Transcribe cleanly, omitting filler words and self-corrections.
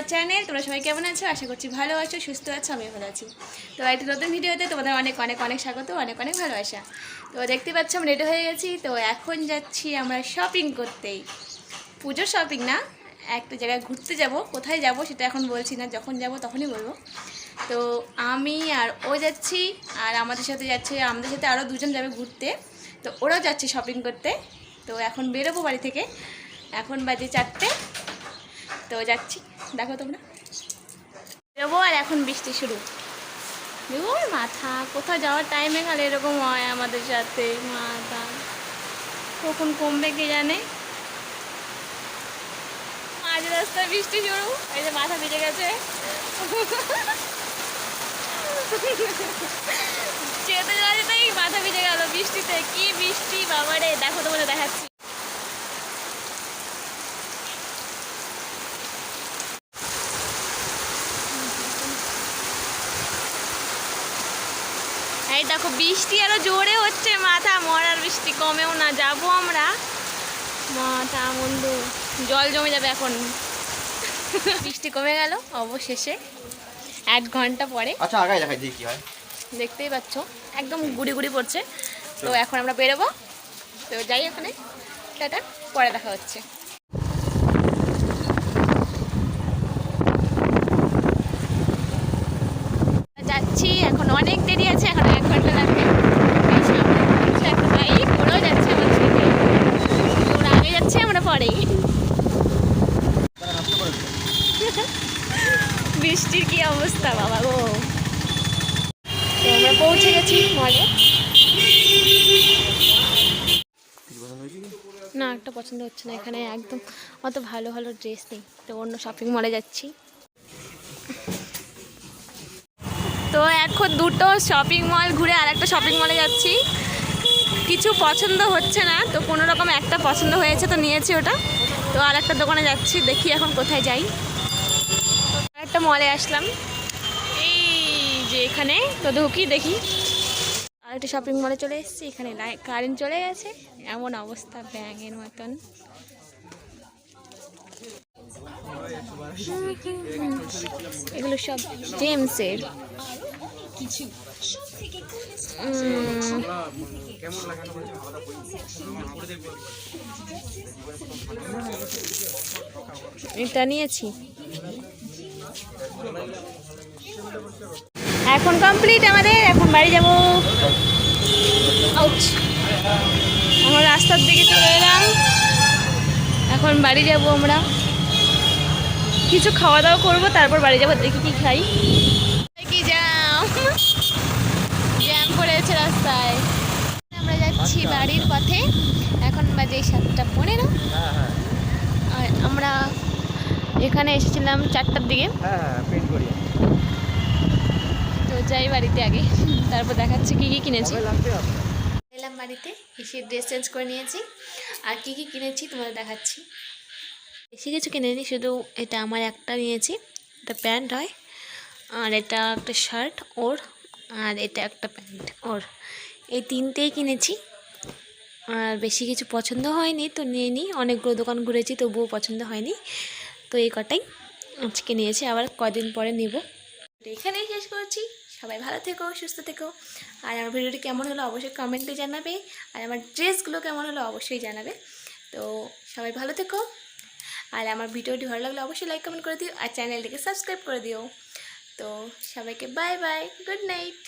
Our channel. তোমরা সবাই কেমন আছো? আশা করছি ভালো আছো, সুস্থ আছো, আমি ভালো আছি। তো একটা নতুন ভিডিওতে তোমাদের অনেক অনেক অনেক স্বাগত, অনেক অনেক ভালোবাসা। তো দেখতে পাচ্ছ আমি রেডি হয়ে গেছি। তো এখন যাচ্ছি আমরা শপিং করতেই, পুজোর শপিং না, একটা জায়গায় ঘুরতে যাব। কোথায় যাব সেটা এখন বলছি না, যখন যাব তখনই বলবো। তো আমি আর ও যাচ্ছি, আর আমাদের সাথে যাচ্ছে, আমাদের সাথে আরও দুজন যাবে ঘুরতে। তো ওরাও যাচ্ছে শপিং করতে। তো এখন বেরোবো বাড়ি থেকে, এখন বাজে 4টে। তো যাচ্ছি, দেখো তোমরা। বেরোবো আর এখন বৃষ্টি শুরু। ওর মাথা, কোথাও যাওয়ার টাইমে খালি এরকম হয় আমাদের সাথে। মাথা কখন কমবে কে জানে। মাঝ রাস্তায় বৃষ্টি শুরু, এই যে মাথা ভিজে গেছে। যেতে যেতেই মাথা ভিজে গেল বৃষ্টিতে। কি বৃষ্টি বাবারে, দেখো তোমাদের দেখাচ্ছি। এই দেখো বৃষ্টি আরো জোরে হচ্ছে, মাথা মরার বৃষ্টি, কমেও না। যাবো আমরা, মাথা বন্ধু জল জমে যাবে এখন। বৃষ্টি কমে গেল অবশেষে 1 ঘন্টা পরে। আচ্ছা আগাই দেখাই দিই কি হয়। দেখতেই পাচ্ছ একদম গুড়ি গুড়ি পড়ছে। তো এখন আমরা বেরোবো, তো যাই ওখানে। টাটা, পরে দেখা হচ্ছে। যাচ্ছি, এখন অনেক দেরি আছে, এখন 1 ঘন্টা লাগবে। একটা বাইক, ওরাও যাচ্ছে আমাদের সাথে। ওরা আগে যাচ্ছে, আমরা পরেই। বৃষ্টির কি অবস্থা বাবা গো। আমরা পৌঁছে গেছি মলে। না, একটা পছন্দ হচ্ছে না এখানে, একদম অত ভালো ভালো ড্রেস নেই। তো অন্য শপিং মলে যাচ্ছি। তো এখন দুটো শপিং মল ঘুরে আর একটা শপিং মলে যাচ্ছি। কিছু পছন্দ হচ্ছে না, তো কোনো রকম একটা পছন্দ হয়েছে তো নিয়েছি ওটা। তো আর একটা দোকানে যাচ্ছি, দেখি এখন কোথায় যাই। একটা মলে আসলাম, এই যে এখানে। তো ঢুকি দেখি। আর একটা শপিং মলে চলে এসেছি, এখানে কারেন্ট চলে গেছে, এমন অবস্থা ব্যাঙের মতন। এগুলো সব জেমসের। এটা নিয়েছি। এখন কমপ্লিট আমাদের, এখন বাড়ি যাব। আমরা রাস্তার দিকে চলে এলাম, এখন বাড়ি যাব আমরা। কিছু খাওয়া দাওয়া করবো, তারপর বাড়ি যাবো। দেখি কি খাই। কি জ্যাম, জ্যাম পড়েছে রাস্তায়। আমরা যাচ্ছি বাড়ির পথে, এখন বাজে 7:15। আর আমরা এখানে এসেছিলাম 4টার দিকে। তো যাই বাড়িতে আগে, তারপর দেখাচ্ছি কি কি কিনেছি। এলাম বাড়িতে, এসে ড্রেস চেঞ্জ করে নিয়েছি। আর কি কি কিনেছি তোমাদের দেখাচ্ছি। বেশি কিছু কিনেছি, শুধু এটা আমার একটা নিয়েছি, এটা প্যান্ট হয়। আর এটা একটা শার্ট ওর, আর এটা একটা প্যান্ট ওর। এই 3টেই কিনেছি। আর বেশি কিছু পছন্দ হয়নি তো নিয়ে নিই। অনেকগুলো দোকান ঘুরেছি, তবুও পছন্দ হয়নি। তো এই কটাই আজকে নিয়েছি, আবার কদিন পরে নেব। এখানেই শেষ করছি। সবাই ভালো থেকো, সুস্থ থেকো। আর আমার ভিডিওটি কেমন হলো অবশ্যই কমেন্টে জানাবে। আর আমার ড্রেসগুলো কেমন হলো অবশ্যই জানাবে। তো সবাই ভালো থেকো। আর আমার ভিডিওটি ভালো লাগলে অবশ্যই লাইক কমেন্ট করে দিও, আর চ্যানেলটিকে সাবস্ক্রাইব করে দিও। তো সবাইকে বাই বাই, গুড নাইট।